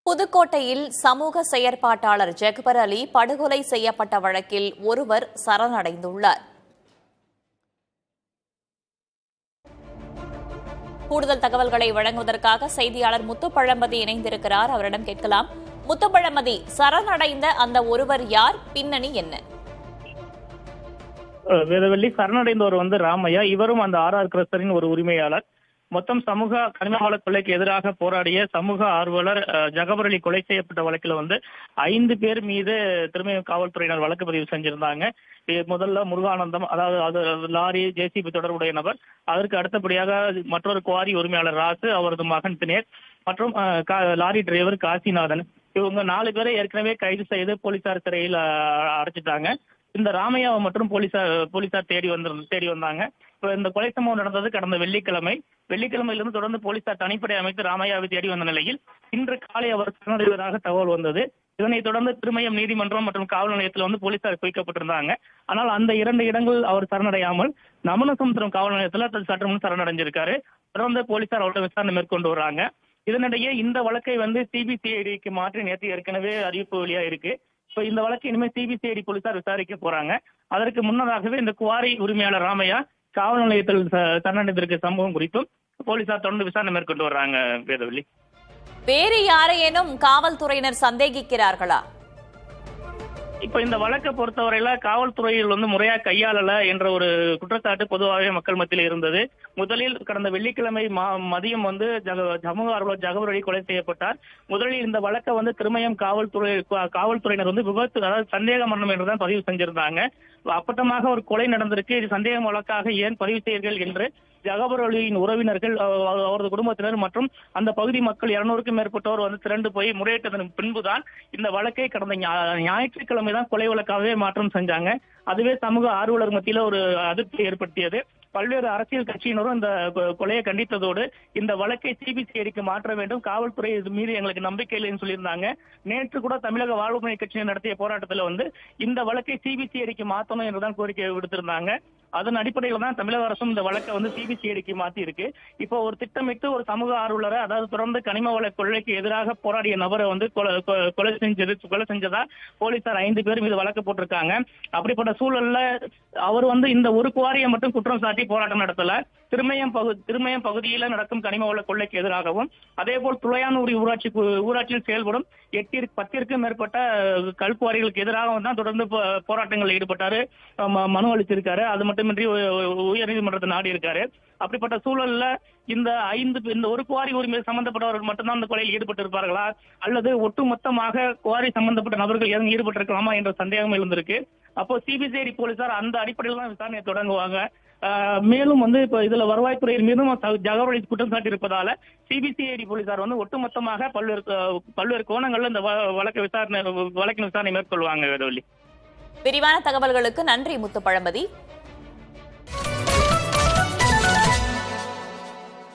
புதுக்கோட்டையில் சமூக செயற்பாட்டாளர் ஜக்பர் அலி படுகொலை செய்யப்பட்ட வழக்கில் ஒருவர் சரணடைந்துள்ளார். கூடுதல் தகவல்களை வழங்குவதற்காக செய்தியாளர் முத்துப்பழம்பதி இணைந்திருக்கிறார். அவரிடம் கேட்கலாம். முத்துப்பழம்பதி, சரணடைந்த அந்த ஒருவர் யார்? பின்னணி என்ன? வேதவள்ளி, சரணடைந்தவர் ராமையா. இவரும் அந்த ஆர்ஆர் கிளஸ்டரின் ஒரு உரிமையாளர். மொத்தம் சமூக கனிமவள கொள்ளைக்கு எதிராக போராடிய சமூக ஆர்வலர் ஜக்பர் அலி கொலை செய்யப்பட்ட வழக்கில் 5 பேர் மீது திருமயம் காவல்துறையினர் வழக்கு பதிவு செஞ்சிருந்தாங்க. முதல்ல முருகானந்தம், அதாவது லாரி ஜேசிபி தொடர்புடைய நபர். அதற்கு அடுத்தபடியாக மற்றொரு குவாரி உரிமையாளர் ராசு, அவரது மகன் தினேஷ் மற்றும் லாரி டிரைவர் காசிநாதன். இவங்க 4 பேரை ஏற்கனவே கைது செய்து போலீசார் சிறையில் அடைச்சிட்டாங்க. இந்த ராமையாவை மற்றும் போலீசார் தேடி வந்தாங்க. இப்ப இந்த கொலை சம்பவம் நடந்தது கடந்த வெள்ளிக்கிழமையிலிருந்து தொடர்ந்து போலீசார் தனிப்படை அமைத்து ராமையாவை தேடி வந்த நிலையில் இன்று காலை அவர் சரணடைவதாக தகவல் வந்தது. இதனைத் தொடர்ந்து திருமயம் நீதிமன்றம் மற்றும் காவல் நிலையத்தில் போலீசார் குவிக்கப்பட்டிருந்தாங்க. ஆனால் அந்த 2 இடங்கள் அவர் சரணடையாமல் நமனசமுத்திரம் காவல் நிலையத்தில் சற்று முன் சரணடைஞ்சிருக்காரு. தொடர்ந்து போலீசார் அவர்கிட்ட விசாரணை மேற்கொண்டு வர்றாங்க. இதனிடையே இந்த வழக்கை சிபிசிஐடிக்கு மாற்றி நேற்று ஏற்கனவே அறிவிப்பு வெளியா இருக்கு. இப்ப இந்த வழக்கு இனிமேல் சிபிசிஐடி போலீசார் விசாரிக்க போறாங்க. அதற்கு முன்னதாகவே இந்த குவாரி உரிமையாளர் ராமையா காவல் நிலையத்தில் சரணடைந்திருக்க சம்பவம் குறித்தும் போலீசார் தொடர்ந்து விசாரணை மேற்கொண்டு வர்றாங்க. வேதவள்ளி, வேறு யாரையேனும் காவல்துறையினர் சந்தேகிக்கிறார்களா? இப்ப இந்த வழக்கை பொறுத்தவரையில காவல்துறையில் முறையா கையாளல என்ற ஒரு குற்றச்சாட்டு பொதுவாகவே மக்கள் மத்தியில் இருந்தது. முதலில் கடந்த வெள்ளிக்கிழமை மதியம் சமூக ஆர்வலர் ஜக்பர் அலி கொலை செய்யப்பட்டார். முதலில் இந்த வழக்கை திருமயம் காவல்துறையினர் விபத்து, அதாவது சந்தேக மரணம் என்றுதான் பதிவு செஞ்சிருந்தாங்க. அப்பட்டமாக ஒரு கொலை நடந்திருக்கு, இது சந்தேக வழக்காக ஏன் பதிவு செய்வீர்கள் என்று ஜக்பர் அலியின் உறவினர்கள், அவரது குடும்பத்தினர் மற்றும் அந்த பகுதி மக்கள் 200க்கும் மேற்பட்டோர் திரண்டு போய் முறையிட்டதன் பின்புதான் இந்த வழக்கை கடந்த ஞாயிற்றுக்கிழமை தான் கொலை வழக்காகவே மாற்றம் செஞ்சாங்க. அதுவே சமூக ஆர்வலர் மத்தியில ஒரு அதிர்ச்சி ஏற்படுத்தியது. பல்வேறு அரசியல் கட்சியினரும் இந்த கொலையை கண்டித்ததோடு இந்த வழக்கை சிபிசிஐடிக்கு மாற்ற வேண்டும், காவல்துறை மீது எங்களுக்கு நம்பிக்கை இல்லைன்னு சொல்லியிருந்தாங்க. நேற்று கூட தமிழக வாழ்வுரிமை கட்சியினர் நடத்திய போராட்டத்தில் இந்த வழக்கை சிபிசிஐடிக்கு மாற்றணும் என்றுதான் கோரிக்கை விடுத்திருந்தாங்க. அதன் அடிப்படையில் தான் தமிழக அரசும் இந்த வழக்கை சிபிசிஐடிக்கு மாத்தி இருக்கு. இப்போ ஒரு திட்டமிட்டு ஒரு சமூக ஆர்வலரை, அதாவது தொடர்ந்து கனிம வள கொள்ளைக்கு எதிராக போராடிய நபரை கொலை செஞ்சதா போலீசார் 5 பேர் மீது வழக்கு போட்டிருக்காங்க. அப்படிப்பட்ட சூழல்ல அவர் இந்த ஒரு குவாரியை மட்டும் குற்றம் சாட்டி போராட்டம் நடத்தல. திருமயம் பகுதியில நடக்கும் கனிம வள கொள்ளைக்கு எதிராகவும், அதே போல் துளையானூர் ஊராட்சியில் செயல்படும் 10க்கும் மேற்பட்ட கல்குவாரிகளுக்கு எதிராகவும் தான் தொடர்ந்து போராட்டங்களில் ஈடுபட்டாரு, மனு அளிச்சிருக்காரு. அது மட்டுமின்றி உயர்நீதிமன்றத்தை நாடி இருக்காரு. அப்படிப்பட்ட சூழல்ல இந்த ஒரு குவாரி உரிமை சம்பந்தப்பட்டவர்கள் மட்டும்தான் இந்த கொலையில் ஈடுபட்டு இருப்பார்களா, அல்லது ஒட்டுமொத்தமாக குவாரி சம்பந்தப்பட்ட நபர்கள் எதுவும் ஈடுபட்டிருக்கலாமா என்ற சந்தேகம் இருந்திருக்கு. அப்போ சிபிசிஐடி போலீசார் அந்த அடிப்படையில் தான் விசாரணையை தொடங்குவாங்க. மேலும் இப்ப இதுல வருவாய்த்துறையின் மீதும் ஜக்பர் அலி குற்றம் சாட்டி இருப்பதால சிபிசிஐடி போலீசார் ஒட்டுமொத்தமாக பல்வேறு கோணங்கள்ல இந்த வழக்கின் விசாரணை மேற்கொள்வாங்க. வேதவள்ளி, விரிவான தகவல்களுக்கு நன்றி முத்துப்பழம்பதி.